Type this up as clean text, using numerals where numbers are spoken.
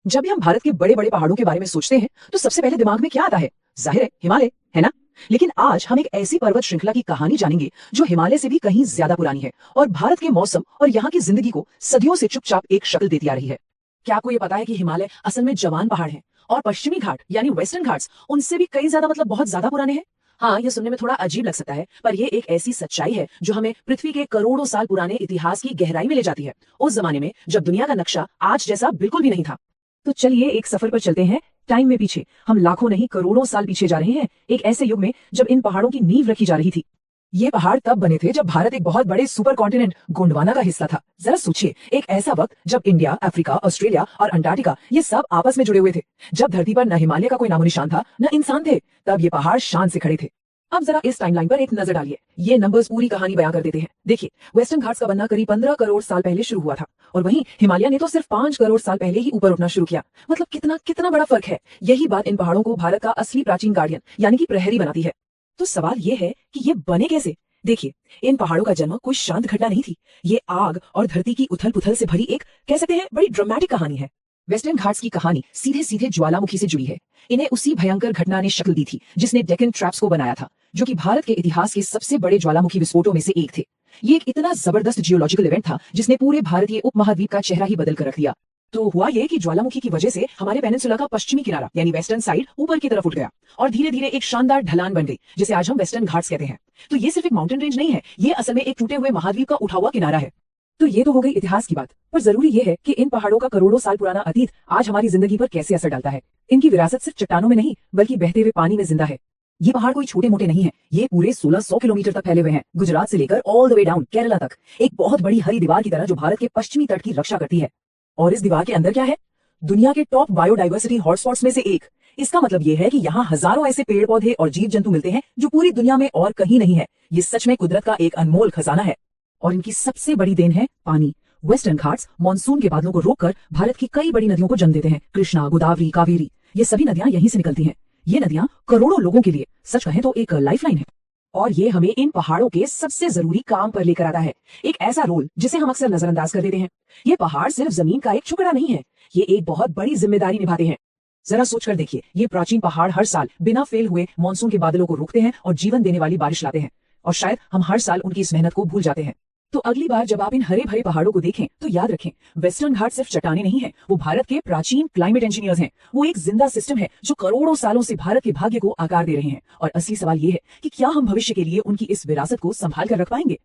जब भी हम भारत के बड़े बड़े पहाड़ों के बारे में सोचते हैं तो सबसे पहले दिमाग में क्या आता है? जाहिर है हिमालय, है ना? लेकिन आज हम एक ऐसी पर्वत श्रृंखला की कहानी जानेंगे जो हिमालय से भी कहीं ज्यादा पुरानी है और भारत के मौसम और यहाँ की जिंदगी को सदियों से चुपचाप एक शक्ल देती आ रही है। क्या आपको ये पता है कि हिमालय असल में जवान पहाड़ है और पश्चिमी घाट यानी वेस्टर्न घाट्स उनसे भी कई ज्यादा बहुत ज्यादा पुराने हैं? हाँ, ये सुनने में थोड़ा अजीब लग सकता है, पर ये एक ऐसी सच्चाई है जो हमें पृथ्वी के करोड़ों साल पुराने इतिहास की गहराई में ले जाती है, उस जमाने में जब दुनिया का नक्शा आज जैसा बिल्कुल भी नहीं था। तो चलिए एक सफर पर चलते हैं टाइम में पीछे। हम लाखों नहीं करोड़ों साल पीछे जा रहे हैं, एक ऐसे युग में जब इन पहाड़ों की नींव रखी जा रही थी। ये पहाड़ तब बने थे जब भारत एक बहुत बड़े सुपर कॉन्टिनेंट गोंडवाना का हिस्सा था। जरा सोचिए, एक ऐसा वक्त जब इंडिया, अफ्रीका, ऑस्ट्रेलिया और अंटार्कटिका ये सब आपस में जुड़े हुए थे, जब धरती पर न हिमालय का कोई नामो निशान था न इंसान थे। तब ये पहाड़ शान से खड़े थे। अब जरा इस टाइमलाइन पर एक नजर डालिए, ये नंबर्स पूरी कहानी बयां कर देते हैं। देखिए, वेस्टर्न घाट्स का बनना करीब 15 करोड़ साल पहले शुरू हुआ था और वहीं हिमालय ने तो सिर्फ 5 करोड़ साल पहले ही ऊपर उठना शुरू किया। मतलब कितना कितना बड़ा फर्क है। यही बात इन पहाड़ों को भारत का असली प्राचीन गार्डियन यानी कि प्रहरी बनाती है। तो सवाल ये है कि ये बने कैसे? देखिए, इन पहाड़ों का जन्म कोई शांत घटना नहीं थी। ये आग और धरती की उथल पुथल से भरी एक, कह सकते हैं, बड़ी ड्रामेटिक कहानी है। वेस्टर्न घाट्स की कहानी सीधे सीधे ज्वालामुखी से जुड़ी है। इन्हें उसी भयंकर घटना ने शक्ल दी थी जिसने डेक्कन ट्रैप्स को बनाया था, जो कि भारत के इतिहास के सबसे बड़े ज्वालामुखी विस्फोटों में से एक थे। ये एक इतना जबरदस्त जियोलॉजिकल इवेंट था जिसने पूरे भारतीय उपमहाद्वीप का चेहरा ही बदल कर रख दिया। तो हुआ ये कि ज्वालामुखी की वजह से हमारे पेनिनसुला का पश्चिमी किनारा यानी वेस्टर्न साइड ऊपर की तरफ उठ गया और धीरे धीरे एक शानदार ढलान बन गई, जिसे आज हम वेस्टर्न घाट्स कहते हैं। तो ये सिर्फ एक माउंटेन रेंज नहीं है, ये असल में एक टूटे हुए महाद्वीप का उठा हुआ किनारा है। तो ये तो हो गई इतिहास की बात, पर जरूरी ये है कि इन पहाड़ों का करोड़ों साल पुराना अतीत आज हमारी जिंदगी पर कैसे असर डालता है। इनकी विरासत सिर्फ चट्टानों में नहीं बल्कि बहते हुए पानी में जिंदा है। ये पहाड़ कोई छोटे मोटे नहीं है, ये पूरे 1600 किलोमीटर तक फैले हुए हैं, गुजरात से लेकर all the way down Kerala तक, एक बहुत बड़ी हरी दीवार की तरह जो भारत के पश्चिमी तट की रक्षा करती है। और इस दीवार के अंदर क्या है? दुनिया के टॉप बायोडाइवर्सिटी हॉटस्पॉट्स में से एक। इसका मतलब ये है कि यहाँ हजारों ऐसे पेड़ पौधे और जीव जंतु मिलते हैं जो पूरी दुनिया में और कहीं नहीं है। ये सच में कुदरत का एक अनमोल खजाना है। और इनकी सबसे बड़ी देन है पानी। वेस्टर्न घाट्स मानसून के बादलों को रोककर भारत की कई बड़ी नदियों को जन्म देते हैं। कृष्णा, गोदावरी, कावेरी, ये सभी नदियां यहीं से निकलती हैं। ये नदियां करोड़ों लोगों के लिए, सच कहें तो, एक लाइफलाइन है। और ये हमें इन पहाड़ों के सबसे जरूरी काम पर लेकर आता है, एक ऐसा रोल जिसे हम अक्सर नजरअंदाज कर देते हैं। ये पहाड़ सिर्फ जमीन का एक टुकड़ा नहीं है, ये एक बहुत बड़ी जिम्मेदारी निभाते हैं। जरा सोचकर देखिए, ये प्राचीन पहाड़ हर साल बिना फेल हुए मानसून के बादलों को रोकते हैं और जीवन देने वाली बारिश लाते हैं। और शायद हम हर साल उनकी इस मेहनत को भूल जाते हैं। तो अगली बार जब आप इन हरे भरे पहाड़ों को देखें तो याद रखें, वेस्टर्न घाट सिर्फ चट्टाने नहीं है, वो भारत के प्राचीन क्लाइमेट इंजीनियर्स हैं। वो एक जिंदा सिस्टम है जो करोड़ों सालों से भारत के भाग्य को आकार दे रहे हैं। और असली सवाल ये है कि क्या हम भविष्य के लिए उनकी इस विरासत को संभाल कर रख पाएंगे?